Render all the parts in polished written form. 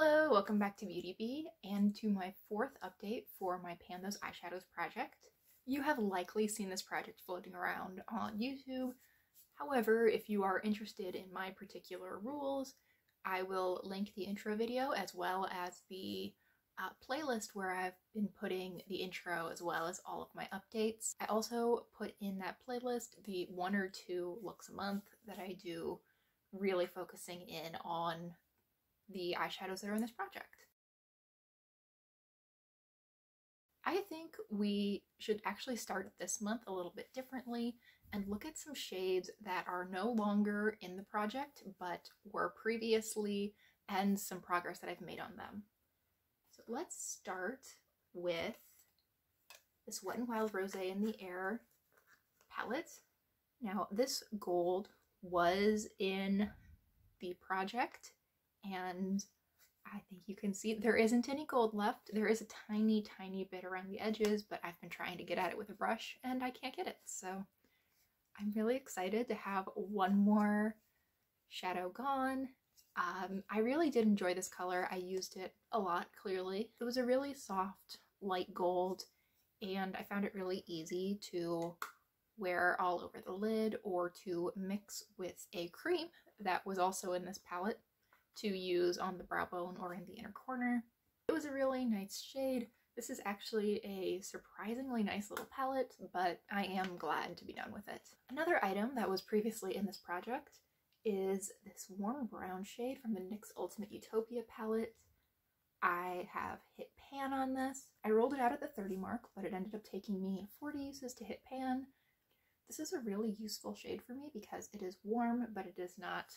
Hello, welcome back to Beauty Bee and to my fourth update for my Pan Those Eyeshadows project. You have likely seen this project floating around on YouTube. However, if you are interested in my particular rules, I will link the intro video as well as the playlist where I've been putting the intro as well as all of my updates. I also put in that playlist the 1 or 2 looks a month that I do, really focusing in on the eyeshadows that are in this project. I think we should actually start this month a little bit differently and look at some shades that are no longer in the project but were previously, and some progress that I've made on them. So let's start with this Wet n Wild Rosé in the Air palette. Now this gold was in the project, and I think you can see there isn't any gold left. There is a tiny bit around the edges, but I've been trying to get at it with a brush and I can't get it. So I'm really excited to have one more shadow gone. I really did enjoy this color. I used it a lot, clearly. It was a really soft, light gold, and I found it really easy to wear all over the lid or to mix with a cream that was also in this palette to use on the brow bone or in the inner corner. It was a really nice shade. This is actually a surprisingly nice little palette, but I am glad to be done with it. Another item that was previously in this project is this warm brown shade from the NYX Ultimate Utopia palette. I have hit pan on this. I rolled it out at the 30 mark, but it ended up taking me 40 uses to hit pan. This is a really useful shade for me because it is warm, but it is not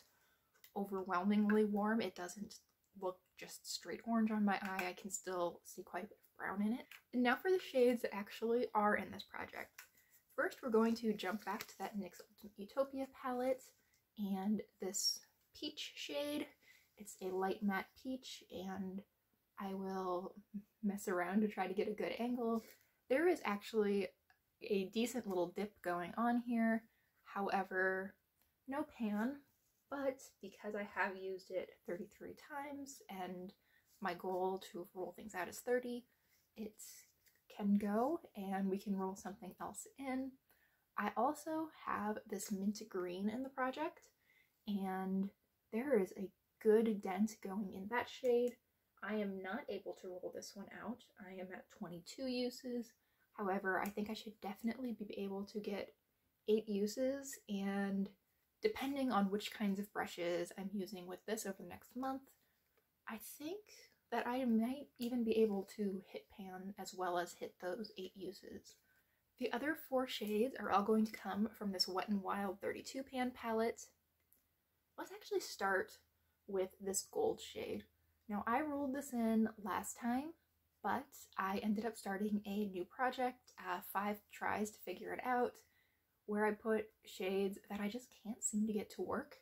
overwhelmingly warm. It doesn't look just straight orange on my eye. I can still see quite a bit of brown in it. And now for the shades that actually are in this project. First, we're going to jump back to that NYX Ultimate Utopia palette and this peach shade. It's a light matte peach, and I will mess around to try to get a good angle. There is actually a decent little dip going on here. However, no pan. But because I have used it 33 times and my goal to roll things out is 30, it can go and we can roll something else in. I also have this mint green in the project, and there is a good dent going in that shade. I am not able to roll this one out. I am at 22 uses. However, I think I should definitely be able to get 8 uses, and depending on which kinds of brushes I'm using with this over the next month, I think that I might even be able to hit pan as well as hit those 8 uses. The other 4 shades are all going to come from this Wet n Wild 32 pan palette. Let's actually start with this gold shade. Now I rolled this in last time, but I ended up starting a new project, 5 tries to figure it out, where I put shades that I just can't seem to get to work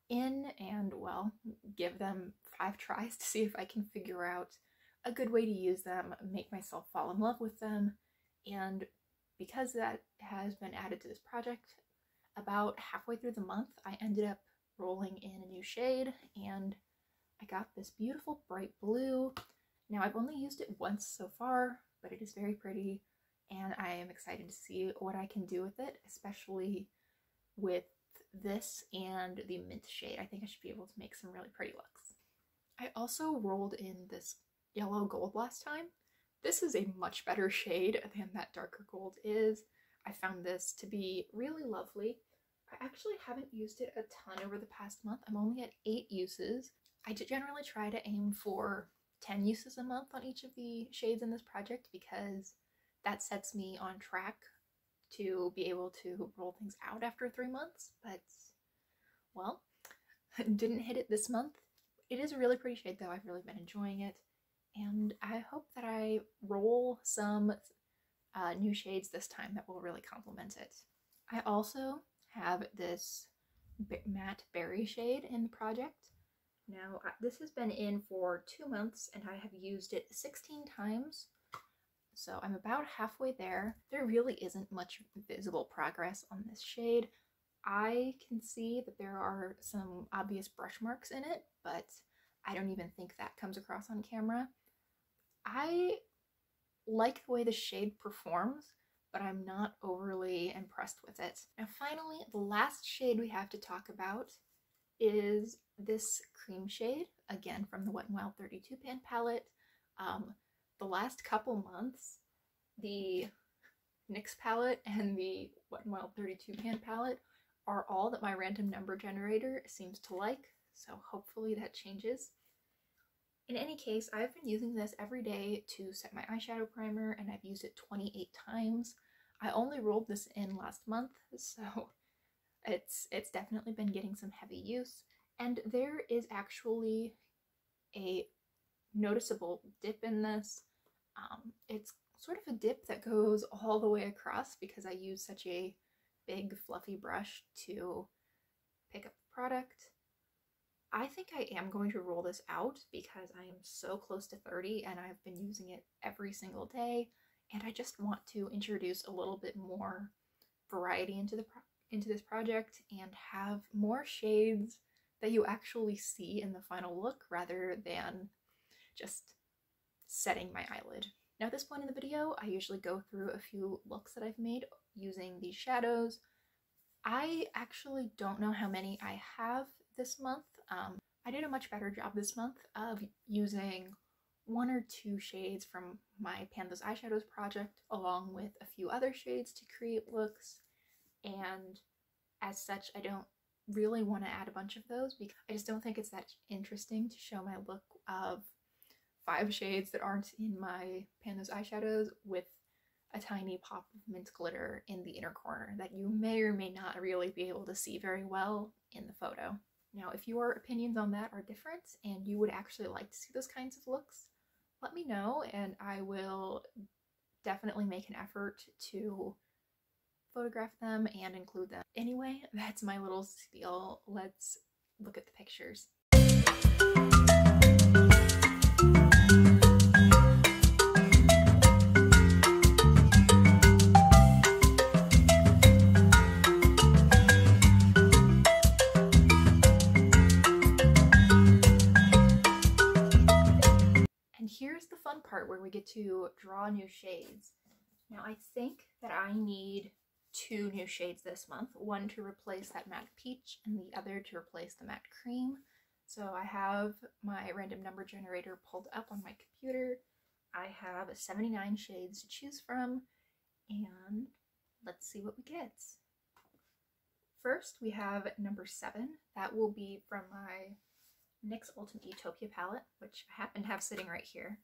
in, and well, give them 5 tries to see if I can figure out a good way to use them, make myself fall in love with them. And because that has been added to this project, about halfway through the month, I ended up rolling in a new shade, and I got this beautiful bright blue. Now I've only used it once so far, but it is very pretty, and I am excited to see what I can do with it, especially with this and the mint shade. I think I should be able to make some really pretty looks. I also rolled in this yellow gold last time. This is a much better shade than that darker gold is. I found this to be really lovely. I actually haven't used it a ton over the past month. I'm only at 8 uses. I generally try to aim for 10 uses a month on each of the shades in this project because that sets me on track to be able to roll things out after 3 months, but well, didn't hit it this month. It is a really pretty shade though. I've really been enjoying it, and I hope that I roll some new shades this time that will really complement it. I also have this matte berry shade in the project. Now this has been in for 2 months and I have used it 16 times. So I'm about halfway there. There really isn't much visible progress on this shade. I can see that there are some obvious brush marks in it, but I don't even think that comes across on camera. I like the way the shade performs, but I'm not overly impressed with it. Now finally, the last shade we have to talk about is this cream shade, again from the Wet n Wild 32 pan palette. The last couple months, the NYX palette and the Wet n Wild 32 pan palette are all that my random number generator seems to like, so hopefully that changes. In any case, I've been using this every day to set my eyeshadow primer, and I've used it 28 times. I only rolled this in last month, so it's definitely been getting some heavy use. And there is actually a noticeable dip in this. It's sort of a dip that goes all the way across because I use such a big fluffy brush to pick up the product. I think I am going to roll this out because I am so close to 30 and I've been using it every single day, and I just want to introduce a little bit more variety into this project and have more shades that you actually see in the final look rather than just setting my eyelid. Now at this point in the video, I usually go through a few looks that I've made using these shadows. I actually don't know how many I have this month. I did a much better job this month of using 1 or 2 shades from my Pan Those Eyeshadows project along with a few other shades to create looks, and as such I don't really want to add a bunch of those because I just don't think it's that interesting to show my look of 5 shades that aren't in my Pan Those Eyeshadows with a tiny pop of mint glitter in the inner corner that you may or may not really be able to see very well in the photo. Now, if your opinions on that are different and you would actually like to see those kinds of looks, let me know and I will definitely make an effort to photograph them and include them. Anyway, that's my little spiel. Let's look at the pictures. And here's the fun part where we get to draw new shades. Now I think that I need 2 new shades this month, one to replace that matte peach and the other to replace the matte cream. So I have my random number generator pulled up on my computer. I have 79 shades to choose from, and let's see what we get. First we have number 7. That will be from my NYX Ultimate Utopia palette, which I happen to have sitting right here,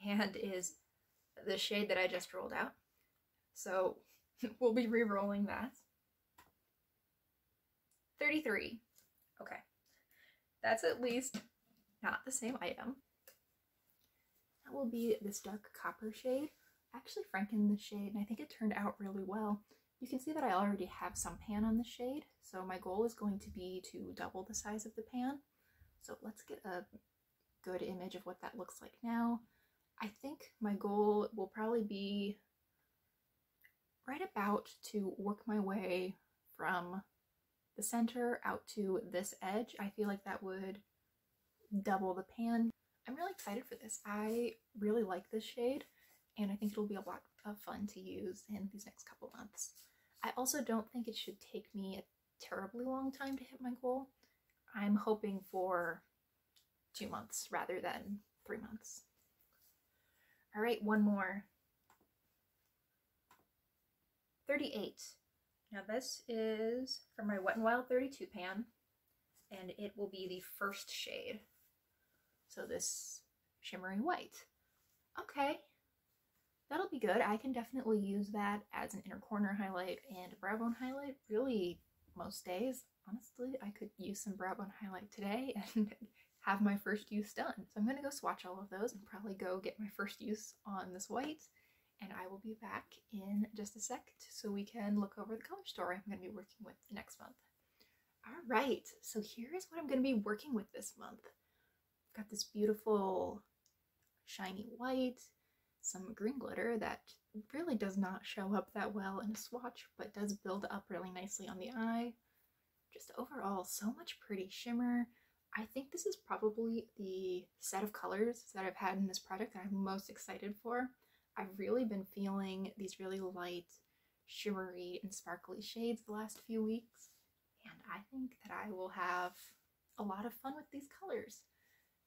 and is the shade that I just rolled out. So we'll be re-rolling that. 33. Okay. That's at least not the same item. That will be this dark copper shade. I actually frankened the shade and I think it turned out really well. You can see that I already have some pan on the shade, so my goal is going to be to double the size of the pan. So let's get a good image of what that looks like now. I think my goal will probably be right about to work my way from the center out to this edge. I feel like that would double the pan. I'm really excited for this. I really like this shade and I think it'll be a lot of fun to use in these next couple months. I also don't think it should take me a terribly long time to hit my goal. I'm hoping for 2 months rather than 3 months. All right, one more. 38. Now this is from my Wet n Wild 32 pan, and it will be the first shade. So this shimmery white. Okay, that'll be good. I can definitely use that as an inner corner highlight and a brow bone highlight really most days. Honestly, I could use some brow bone highlight today and have my first use done. So I'm gonna go swatch all of those and probably go get my first use on this white, and I will be back in just a sec so we can look over the color story I'm gonna be working with next month. All right, so here is what I'm gonna be working with this month. I've got this beautiful shiny white, some green glitter that really does not show up that well in a swatch, but does build up really nicely on the eye. Just overall, so much pretty shimmer. I think this is probably the set of colors that I've had in this project that I'm most excited for. I've really been feeling these really light, shimmery, and sparkly shades the last few weeks, and I think that I will have a lot of fun with these colors.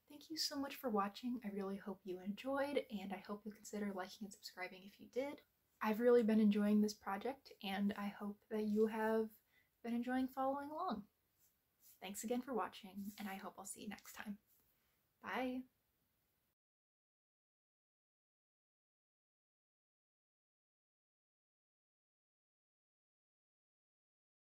Thank you so much for watching. I really hope you enjoyed, and I hope you'll consider liking and subscribing if you did. I've really been enjoying this project, and I hope that you have been enjoying following along. Thanks again for watching, and I hope I'll see you next time. Bye!